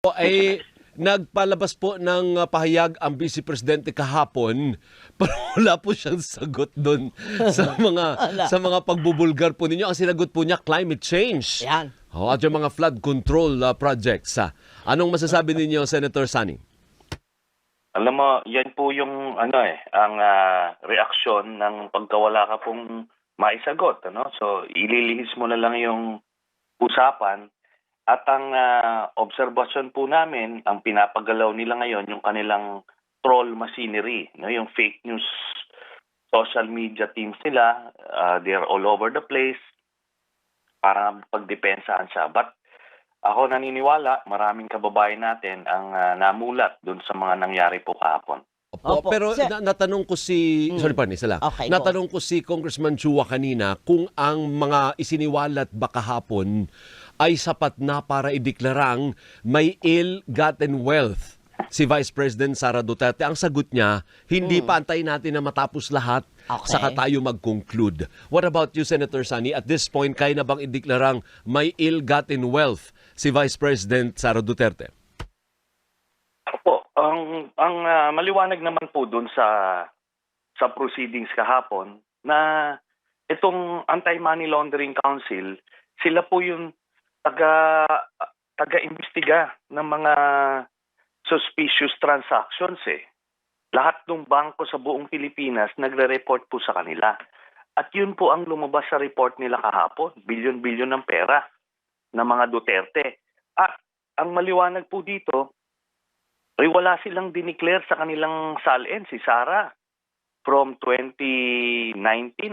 Ay nagpalabas po ng pahayag ang Vice Presidente kahapon pero wala po siyang sagot doon sa mga Wala. pagbubulgar po ninyo. Ang sinagot po niya climate change. Yan. At yung mga flood control projects. Anong masasabi ninyo, Senator Sani? Alam mo, yan po yung ang reaksyon ng pagkawala ka pong maisagot, ano? So ililihis mo na lang yung usapan at ang obserbasyon po namin, ang pinapagalaw nila ngayon yung kanilang troll machinery, no? Yung fake news social media teams nila, they're all over the place para pagdepensahan siya. But ako naniniwala, maraming kababayan natin ang namulat dun sa mga nangyari po kahapon. Opo. Pero natanong ko si sorry pa isa lang. Okay, go. Natanong ko si Congressman Chua kanina kung ang mga isiniwalat ba kahapon ay sapat na para ideklarang may ill-gotten wealth si Vice President Sara Duterte. Ang sagot niya, hindi pa, antayin natin na matapos lahat Okay. saka tayo mag-conclude. What about you, Senator Sani? At this point, kaya na bang ideklarang may ill-gotten wealth si Vice President Sara Duterte? Opo, ang maliwanag naman po dun sa proceedings kahapon na itong Anti-Money Laundering Council, sila po yung taga-imbestiga ng mga suspicious transactions eh. Lahat ng bangko sa buong Pilipinas nagre-report po sa kanila. At yun po ang lumabas sa report nila kahapon, bilyon-bilyon ng pera ng mga Duterte. At ang maliwanag po dito, ay wala silang dineclare sa kanilang SALN, si Sara, from 2019,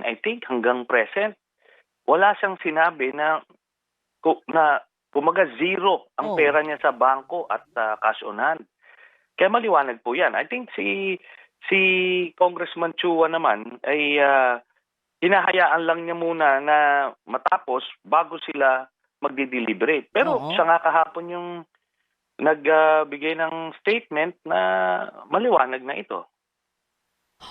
I think, hanggang present. Wala siyang sinabi na kumaga zero ang pera niya sa bangko at cash on hand. Kaya maliwanag po yan. I think si Congressman Chua naman ay hinahayaan lang niya muna na matapos bago sila magdi-deliberate. Pero siya nga kahapon yung nagbigay ng statement na maliwanag na ito.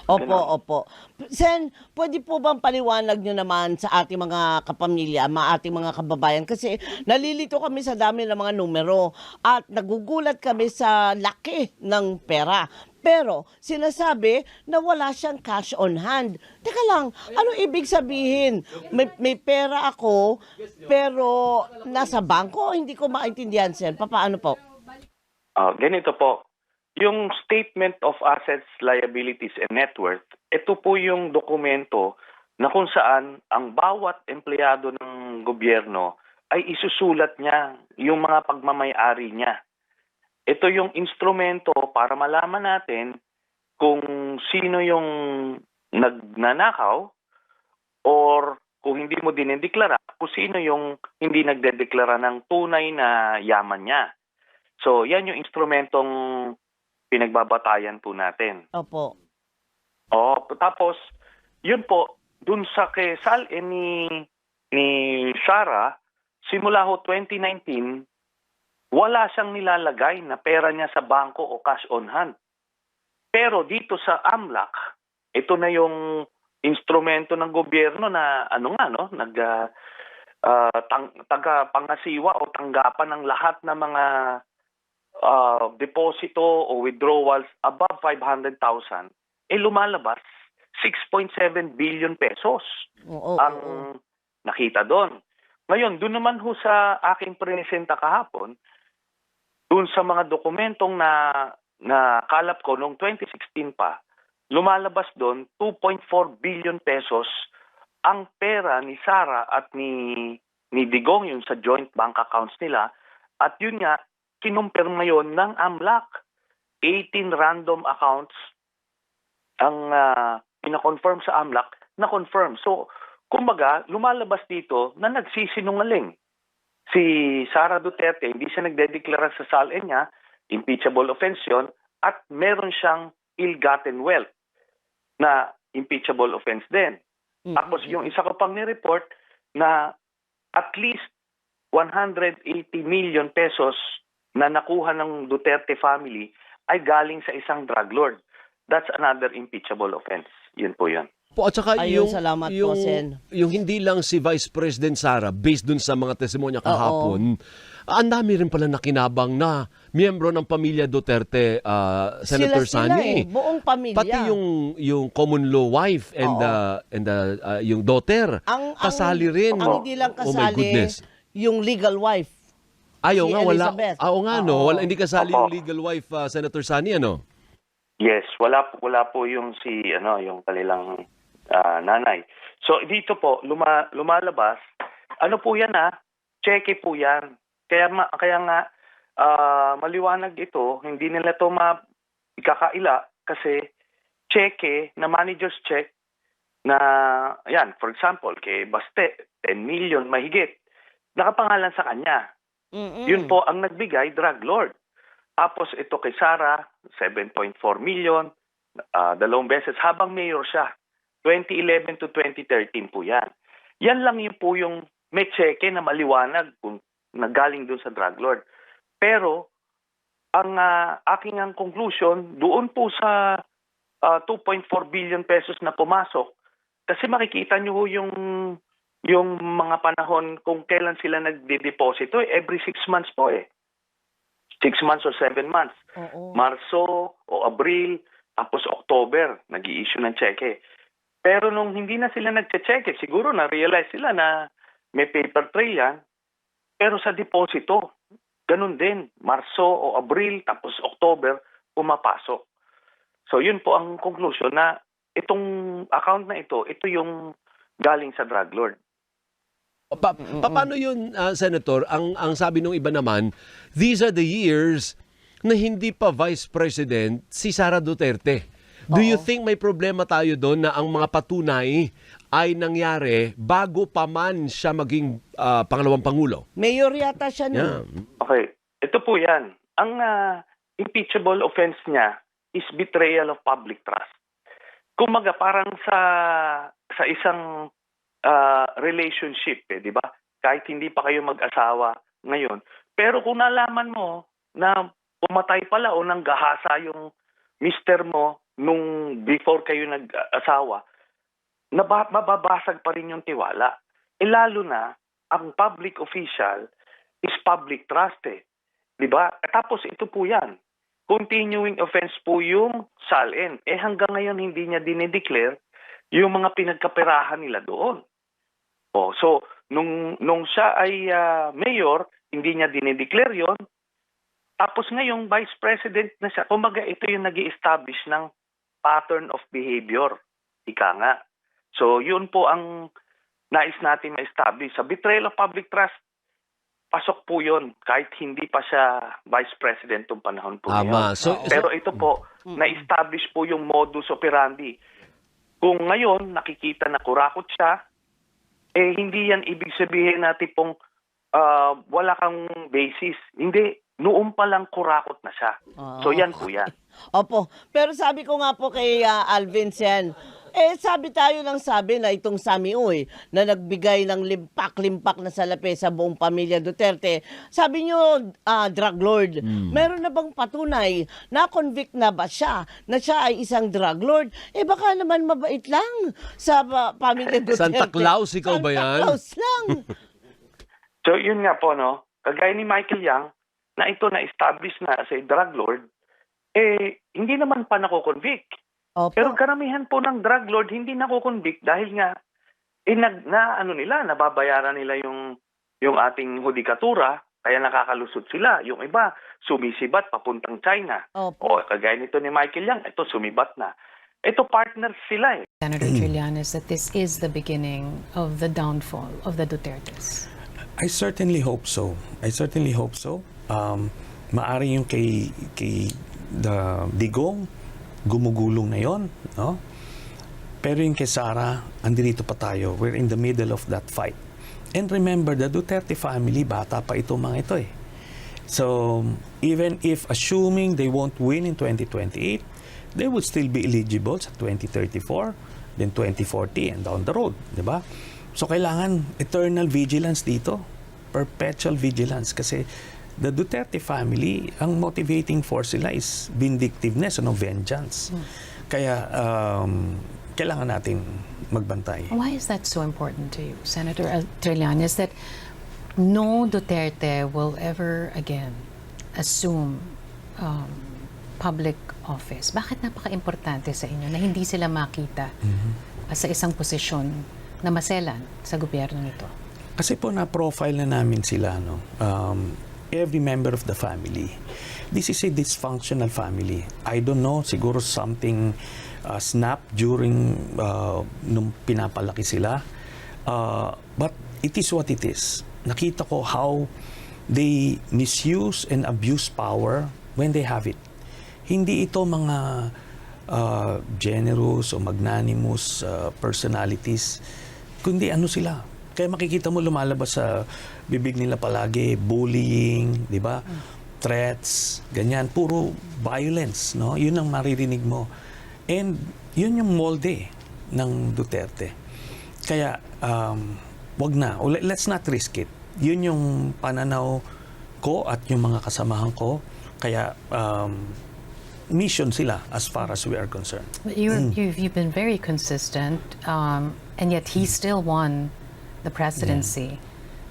Opo. Sen, pwede po bang paliwanag nyo naman sa ating mga kapamilya, ating mga kababayan? Kasi nalilito kami sa dami ng mga numero at nagugulat kami sa laki ng pera. Pero sinasabi na wala siyang cash on hand. Teka lang, ano ibig sabihin? May pera ako pero nasa bangko? Hindi ko maintindihan, Sen. Paano po? Ganito po. Yung Statement of Assets, Liabilities, and Net Worth, ito po yung dokumento na kung saan ang bawat empleyado ng gobyerno ay isusulat niya yung mga pagmamay-ari niya. Ito yung instrumento para malaman natin kung sino yung nagnanakaw or kung hindi mo dinideklara, kung sino yung hindi nagdedeklara ng tunay na yaman niya. So, yan yung instrumentong pinagbabatayan po natin. Opo. Tapos, yun po, dun sa SALN ni Sara, simula ho 2019, wala siyang nilalagay na pera niya sa bangko o cash on hand. Pero dito sa AMLAC, ito na yung instrumento ng gobyerno na tagapangasiwa o tanggapan ng lahat ng mga deposito o withdrawals above 500,000, lumalabas 6.7 billion pesos ang nakita doon. Ngayon, doon naman ho sa aking presenta kahapon, doon sa mga dokumentong na kalap ko noong 2016 pa, lumalabas doon 2.4 billion pesos ang pera ni Sara at ni Digong, yung sa joint bank accounts nila. At yun nga, kinumpirma yon ng AMLAC. 18 random accounts ang pina-confirm sa AMLAC na confirm. So, kumbaga, lumalabas dito na nagsisinungaling. Si Sara Duterte, hindi siya nagdedeklara sa SALN niya, impeachable offense yun, at meron siyang ill-gotten wealth na impeachable offense din. Tapos yung isa ko pang ni-report na at least 180 million pesos na nakuha ng Duterte family ay galing sa isang drug lord. That's another impeachable offense. Yun po yun. Opo, at saka Ayun, salamat po, Sen. yung hindi lang si Vice President Sara, based dun sa mga testimonya kahapon, ang dami rin pala nakinabang na miyembro ng pamilya Duterte, Senator Sila Sani. buong pamilya. Pati yung common law wife and yung daughter, kasali rin. Ang hindi lang Oh my kasali, goodness. yung legal wife. Ayaw si nga, wala. Elizabeth. Wala, hindi kasali Opo. yung legal wife, Senator Sani, ano? Yes, wala po yung yung kanilang nanay. So dito po lumalabas, ano po yan cheque po yan. Kaya nga maliwanag ito, hindi nila to ikakaila kasi cheque na manager's check na yan, for example, kay Baste, 10 million mahigit. Nakapangalan sa kanya. Yun po ang nagbigay, drug lord. Tapos ito kay Sara, 7.4 million, 2 beses habang mayor siya. 2011 to 2013 po yan. Yan lang yun po yung may cheque na maliwanag kung nagaling doon sa drug lord. Pero ang aking conclusion, doon po sa 2.4 billion pesos na pumasok, kasi makikita nyo yung mga panahon kung kailan sila nagde-deposito, every 6 months po 6 months or 7 months. Oo. Marso o Abril, tapos October, nag-i-issue ng cheque. Pero nung hindi na sila nagche-cheque, siguro na-realize sila na may paper trail yan. Pero sa deposito, ganun din. Marso o Abril, tapos October, pumapasok. So yun po ang conclusion na itong account na ito yung galing sa drug lord. Paano yun, Senator? Ang sabi nung iba naman, these are the years na hindi pa Vice President si Sara Duterte. Do you think may problema tayo doon na ang mga patunay ay nangyari bago pa man siya maging pangalawang pangulo? Mayor yata siya nun. Yeah. Okay, ito po yan. Ang impeachable offense niya is betrayal of public trust. Kumaga parang sa isang relationship, di ba? Kahit hindi pa kayo mag-asawa ngayon. Pero kung nalaman mo na pumatay pala o nanggahasa yung mister mo nung before kayo nag-asawa, mababasag pa rin yung tiwala. Lalo na, ang public official is public trust Di ba? Tapos ito po yan. Continuing offense po yung SALN. Hanggang ngayon hindi niya dinideclare yung mga pinagkaperahan nila doon. So, nung siya ay mayor, hindi niya dinideclare yon. Tapos ngayong vice president na siya, kumbaga ito yung nag-i-establish ng pattern of behavior. Ika nga. So, yun po ang nais natin ma-establish. Sa betrayal of public trust, pasok po yun kahit hindi pa siya vice president ng panahon po ngayon. Pero ito po, na-establish po yung modus operandi. Kung ngayon nakikita na kurakot siya, hindi yan ibig sabihin na tipong wala kang basis. Hindi, noon pa lang kurakot na siya. So yan po yan. Opo. Pero sabi ko nga po kay Alvin Sen, sabi tayo ng sabi na itong Sami Uy na nagbigay ng limpak-limpak na salapi sa buong pamilya Duterte. Sabi nyo, drug lord. Meron na bang patunay na convict na ba siya na siya ay isang drug lord? Baka naman mabait lang sa pamilya Duterte. Santa Claus, ikaw ba yan? Santa Claus lang. So yun nga po, no? Kagaya ni Michael Yang, na ito na-establish na as a drug lord, hindi naman pa nako-convict. Opo. Pero karamihan po ng drug lord hindi nako-convict dahil nga nababayaran nila yung ating hudikatura, kaya nakakalusot sila. Yung iba sumisibat papuntang China. Opo. O kagaya nito ni Michael Yang, ito sumibat na. Ito partners sila Senator Trillanes, that this is the beginning of the downfall of the Dutertes. I certainly hope so. Maari yung kay Digong, gumugulong na yon, no? Pero yung kay Sara, andito pa tayo. We're in the middle of that fight. And remember, the Duterte family, bata pa ito mga ito So, even if assuming they won't win in 2028, they would still be eligible sa 2034, then 2040 and down the road, di ba? So, kailangan eternal vigilance dito. Perpetual vigilance. Kasi the Duterte family, ang motivating force nila is vindictiveness, vengeance. Kaya, kailangan natin magbantay. Why is that so important to you, Senator Trillanes, that no Duterte will ever again assume public office? Bakit napaka-importante sa inyo na hindi sila makita sa isang posisyon na maselan sa gobyerno nito? Kasi po na-profile na namin sila, no? Every member of the family. This is a dysfunctional family. I don't know, siguro something snap during nung pinapalaki sila. But it is what it is. Nakita ko how they misuse and abuse power when they have it. Hindi ito mga generous o magnanimous personalities, kundi ano sila. Kaya makikita mo lumalabas sa bibig nila palagi, bullying, di ba? Threats, ganyan. Puro violence, no? Yun ang maririnig mo. And yun yung molde ng Duterte. Kaya, wag na. Let's not risk it. Yun yung pananaw ko at yung mga kasamahan ko. Kaya, mission sila as far as we are concerned. But you've been very consistent, and yet he still won the presidency.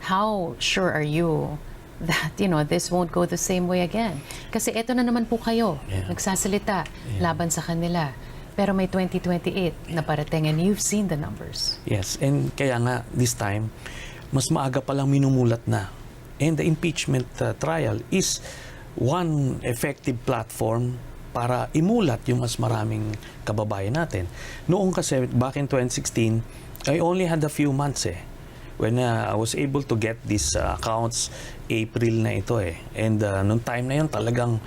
How sure are you that this won't go the same way again? Kasi eto na naman po kayo, nagsasalita laban sa kanila. Pero may 2028 na parating, and you've seen the numbers. Yes, and kaya nga this time, mas maaga pa lang minumulat na. And the impeachment trial is one effective platform para imulat yung mas maraming kababayan natin. Noong kasi, back in 2016, I only had a few months when I was able to get these accounts. April na ito And nung time na yun talagang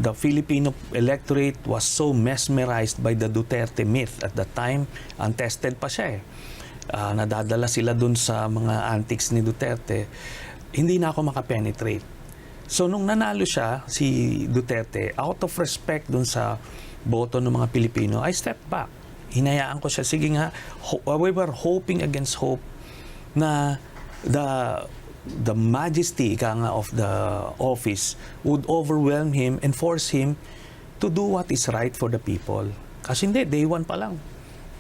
the Filipino electorate was so mesmerized by the Duterte myth at that time. Untested pa siya nadadala sila dun sa mga antics ni Duterte. Hindi na ako makapenetrate. So nung nanalo siya, si Duterte, out of respect dun sa boto ng mga Pilipino, I stepped back. Hinayaan ko siya, sige nga, we were hoping against hope na the majesty of the office would overwhelm him and force him to do what is right for the people. Kasi hindi, day one pa lang,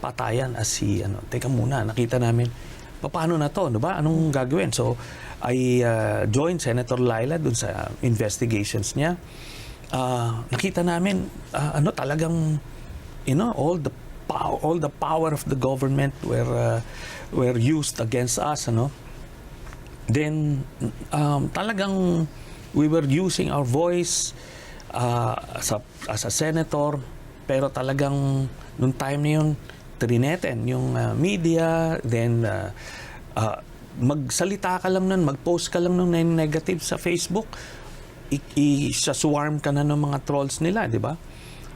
patayan as si, teka muna, nakita namin, paano na to, ba? Anong gagawin? So, I joined Senator Laila dun sa investigations niya. Nakita namin, talagang, all the power of the government were used against us, Then talagang we were using our voice as a senator, pero talagang nung time na yun trineten yung media, then magsalita ka lang nun, mag-post ka lang ng negative sa Facebook, isa-swarm ka na ng mga trolls nila, di ba?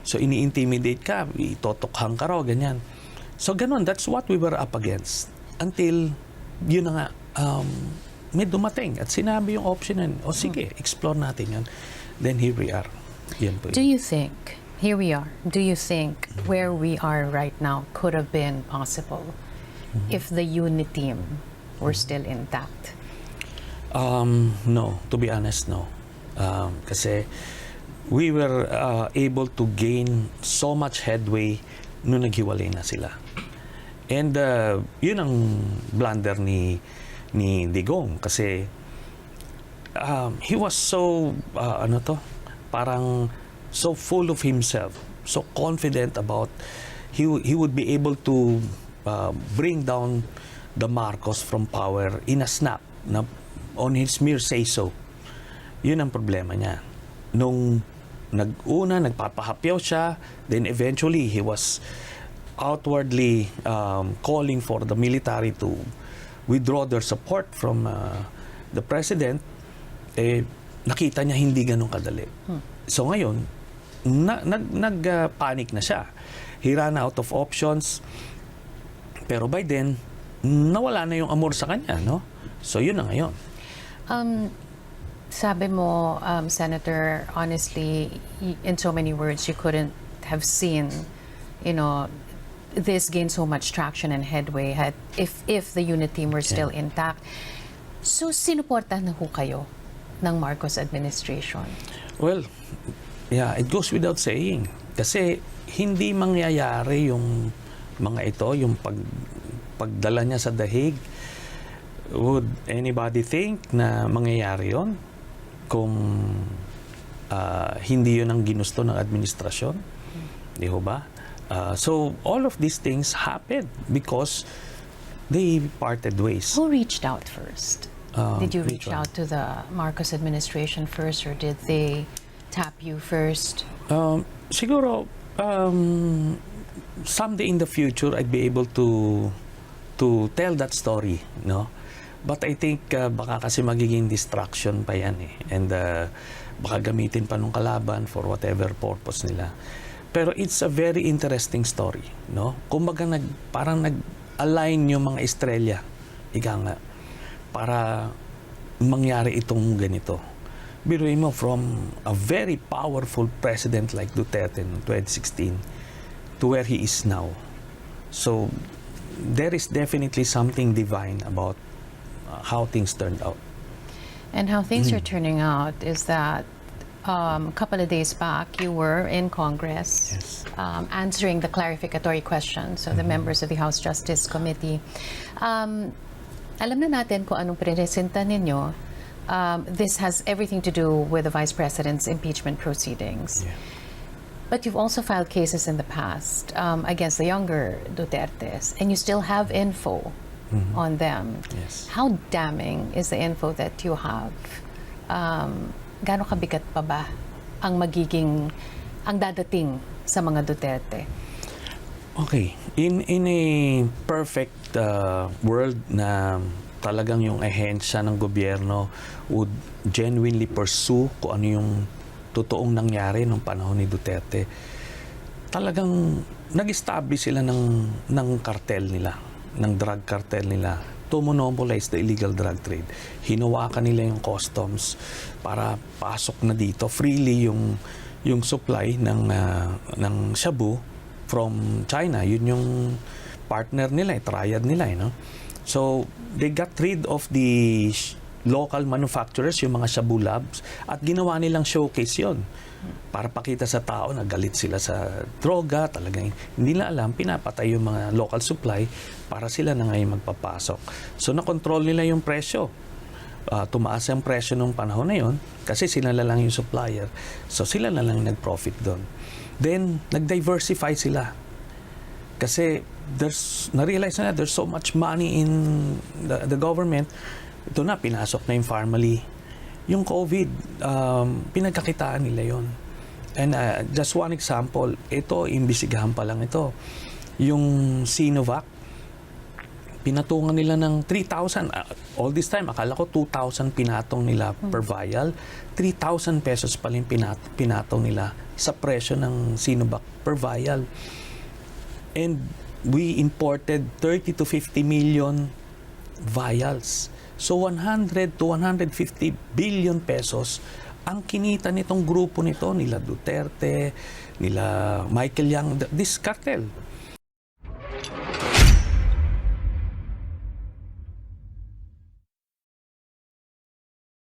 So, ini-intimidate ka, itotokhang ka raw, ganyan. So, ganun, that's what we were up against. Until, yun na nga, may dumating at sinabi yung option na, sige, explore natin yun. Then, here we are. Yan po yun. Do you think, here we are, do you think where we are right now could have been possible if the unit team were still intact? No, to be honest, no. Kasi we were able to gain so much headway nung naghiwalay na sila. And yun ang blunder ni Digong kasi he was so parang so full of himself, so confident about he would be able to bring down the Marcos from power in a snap na on his mere say so. Yun ang problema niya. Nung nagpapahapyaw siya, then eventually he was outwardly calling for the military to withdraw their support from the president, nakita niya hindi ganun kadali. So ngayon, nag-panic na siya. He ran out of options. Pero by then, nawala na yung amor sa kanya, no? So yun na ngayon. Sabi mo, Senator, honestly, in so many words, you couldn't have seen, this gain so much traction and headway if the unit team were still intact. So, sinuportahan na ho kayo ng Marcos administration? Well, yeah, it goes without saying. Kasi hindi mangyayari yung mga ito, yung pagdala niya sa dahig. Would anybody think na mangyayari yon kung hindi yun ang ginusto ng administrasyon? Di ho ba? So, all of these things happened because they parted ways. Who reached out first? Did you which reach one? out to the Marcos administration first, or did they tap you first? Siguro, someday in the future, I'd be able to tell that story, no? But I think baka kasi magiging distraction pa yan eh. And baka gamitin pa nung kalaban for whatever purpose nila. Pero it's a very interesting story, no? Kumbaga parang nag-align yung mga estrella, ika nga, para mangyari itong ganito. Biruin mo, from a very powerful president like Duterte in 2016 to where he is now. So, there is definitely something divine about how things turned out. And how things are turning out is that a couple of days back, you were in Congress Yes. answering the clarificatory questions of the members of the House Justice Committee. Alam na natin kung anong presenta ninyo. This has everything to do with the Vice President's impeachment proceedings. Yeah. But you've also filed cases in the past against the younger Dutertes, and you still have info on them. Yes. How damning is the info that you have? Gaano kabigat pa ba ang dadating sa mga Duterte? Okay. In a perfect world na talagang yung ahensya ng gobyerno would genuinely pursue kung ano yung totoong nangyari nung panahon ni Duterte, talagang nag-establish sila ng cartel nila, ng drug cartel nila to monopolize the illegal drug trade. Hinawakan nila yung customs para pasok na dito freely yung supply ng shabu from China. Yun yung partner nila, triad nila, no? So, they got rid of the local manufacturers, yung mga shabu labs, at ginawa nilang showcase yon para pakita sa tao na galit sila sa droga, talagang hindi nila alam, pinapatay yung mga local supply para sila na ngayon magpapasok. So, nakontrol nila yung presyo. Tumaas ang presyo nung panahon na yon kasi sila na lang yung supplier. So, sila na lang nag-profit doon. Then, nag-diversify sila. Kasi, na-realize na there's so much money in the government. Ito na, pinasok na yung Pharmally. Yung COVID, pinagkakitaan nila yon. And just one example, ito, imbisigahan pa lang ito. Yung Sinovac, pinatungan nila ng 3,000. All this time, akala ko 2,000 pinatong nila per vial. 3,000 pesos pa rin pinatong nila sa presyo ng Sinovac per vial. And we imported 30 to 50 million vials. So 100 to 150 billion pesos ang kinita nitong grupo nito, nila Duterte, nila Michael Yang, this cartel.